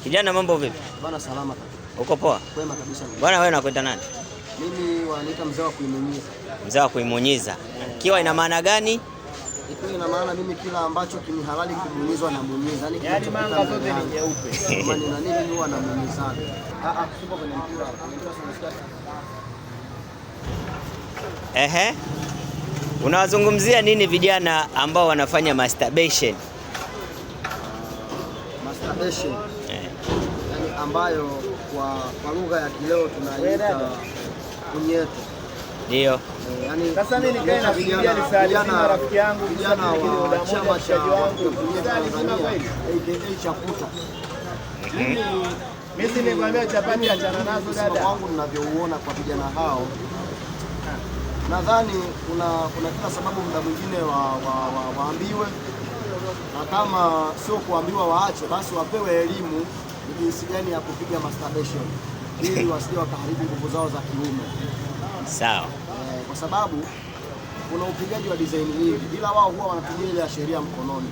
Kijana, mambo vipi? Bwana, salama kabisa. Uko poa? Kwema kabisa. Bwana, wewe unakwenda nani? Mimi wanaita mzee wa kuimunyiza. Mzee wa kuimunyiza. Kiwa ina maana gani? Ikiwa ina maana mimi kila ambacho kini halali kumunyizwa na munyiza. Yaani manga zote ni nyeupe. Maana na nini huwa na munyiza? Kuko kwenye mpira. Ehe. Unawazungumzia nini vijana ambao wanafanya masturbation? Masturbation. Yani ambayo kwa lugha ya kileo tunaita punyeto. Ndio. Yani sasa mimi nikae nafikiria ni rafiki yangu vijana wa chama cha wangu Tanzania aka Chaputa. Mimi nimekwambia chapati achana nazo dada wangu ninavyouona kwa vijana hao. Nadhani kuna kila sababu muda mwingine waambiwe, na kama sio kuambiwa waache, basi wapewe elimu ni jinsi gani ya kupiga masturbation ili wasije wakaharibu nguvu zao za kiume. Sawa. Kwa sababu kuna upigaji wa design hivi, ila wao huwa wanatumia ile ya sheria mkononi.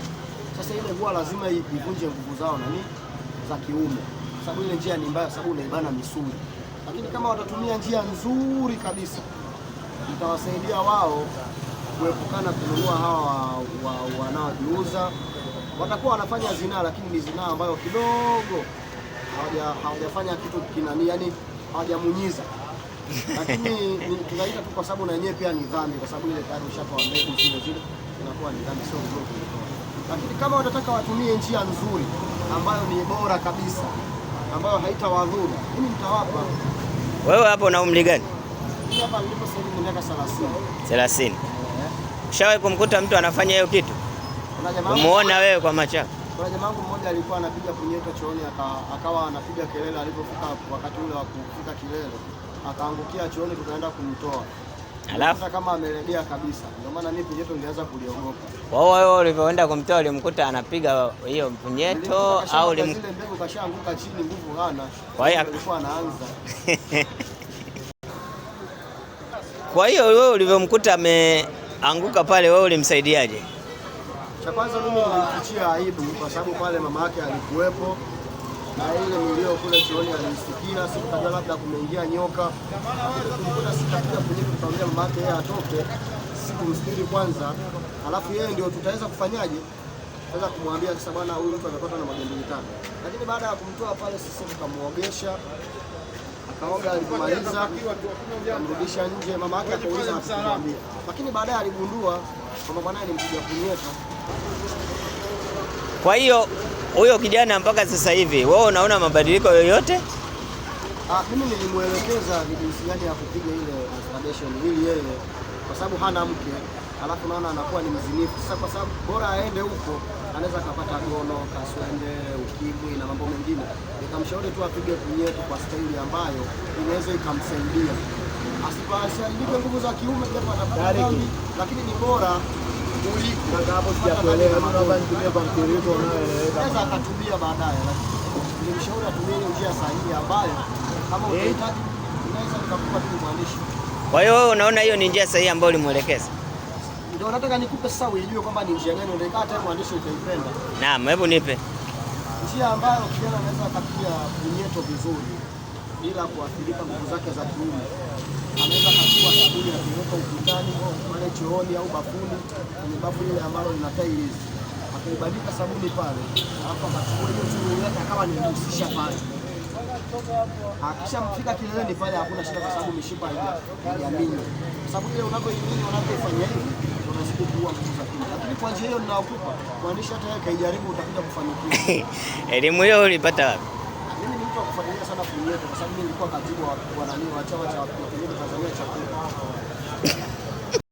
Sasa ile huwa lazima ivunje nguvu zao za kiume, sababu ile njia ni mbaya, sababu unaibana misuli. Lakini kama watatumia njia nzuri kabisa, itawasaidia wao kuepukana kununua hawa wanaojiuza. Watakuwa wanafanya zinaa, lakini ni zinaa ambayo kidogo hawajafanya kitu kinani, yani hawajamunyiza. Lakini tunaita tu kwa sababu na yenyewe pia ni dhambi, kwa sababu ile tayari ushatoa mbegu zile inakuwa ni dhambi, sio nzuri kuitoa. Lakini kama watataka watumie njia nzuri ambayo ni bora kabisa, ambayo haitawadhuru, mimi nitawapa. Wewe hapo una umri gani? Hapa nilipo sasa hivi miaka 30. Ushawahi kumkuta mtu anafanya hiyo kitu? Umuona wewe kwa macho? Kuna jamaa wangu mmoja alikuwa anapiga punyeto chooni, akawa anapiga kelele. Alipofika wakati ule wa kufika kilele, akaangukia chooni, tukaenda kumtoa. Alafu kama amelegea kabisa, ndio maana mimi punyeto nilianza kuliogopa. Wewe ulivyoenda kumtoa ulimkuta anapiga hiyo punyeto au zile mbegu kashaanguka chini, nguvu hana. Kwa hiyo alikuwa anaanza. Kwa hiyo wewe ulivyomkuta ameanguka pale, wewe ulimsaidiaje? Cha kwanza mimi nilimfichia aibu, kwa sababu pale mama yake alikuwepo na ile milio kule chooni alisikia. Sikajua labda kumeingia nyoka, kumkuta sikapiga kwenye tukamwambia mama yake yeye atoke, sikumstiri kwanza, alafu yeye ndio tutaweza kufanyaje, tutaweza kumwambia sasa bwana, huyu mtu amepatwa na magendo mitano. Lakini baada ya kumtoa pale, sisi tukamuogesha, akaoga, alimaliza, akamrudisha nje. Mama yake akauliza hakumwambia, lakini baadaye aligundua kwamba bwana ni mpiga punyeto. Kwa hiyo huyo kijana mpaka sasa hivi wewe unaona mabadiliko yoyote? Mimi nilimuelekeza jinsi gani ya kupiga ile masturbation ili yeye, kwa sababu hana mke, alafu naona anakuwa ni mzinifu. Sasa kwa sababu bora aende huko, anaweza kupata gono, kaswende, ukimwi na mambo mengine. Nikamshauri tu apige punyeto kwa staili ambayo inaweza ikamsaidia asiharibike nguvu za kiume, japo atapata dhambi, lakini ni bora naweza akatumia baadaye. Nilimshauri atumie njia sahihi ambayo kama unahitaji unaweza kukupa tu mwandishi. Kwa hiyo wewe unaona hiyo ni njia sahihi ambayo ulimwelekeza? Ndio nataka nikupe sasa ujue kwamba ni njia gani ndio hata mwandishi utaipenda. Naam, hebu nipe njia ambayo kijana anaweza kupiga punyeto vizuri bila kuathirika nguvu zake za kiume. Anaweza kuchukua sabuni na kuweka ukutani pale chooni au bafuni, kwenye bafu ile ambalo lina tiles. Akaibandika sabuni pale, alafu akachukua hiyo sabuni yake akawa anahusisha pale. Akishamfika kileleni pale hakuna shida, kwa sababu mishipa haijaminya. Kwa sababu ile unapoifanya hivi unazidi kuua nguvu za kiume. Lakini kwa njia hiyo ninaokupa mwandishi, hata yeye kaijaribu, utakuja kufanikiwa. Elimu hiyo ulipata wapi? Mimi ni mtu wa kufuatilia sana punyeto, kwa sababu mimi nilikuwa katibu wa chama cha punyeto Tanzania cha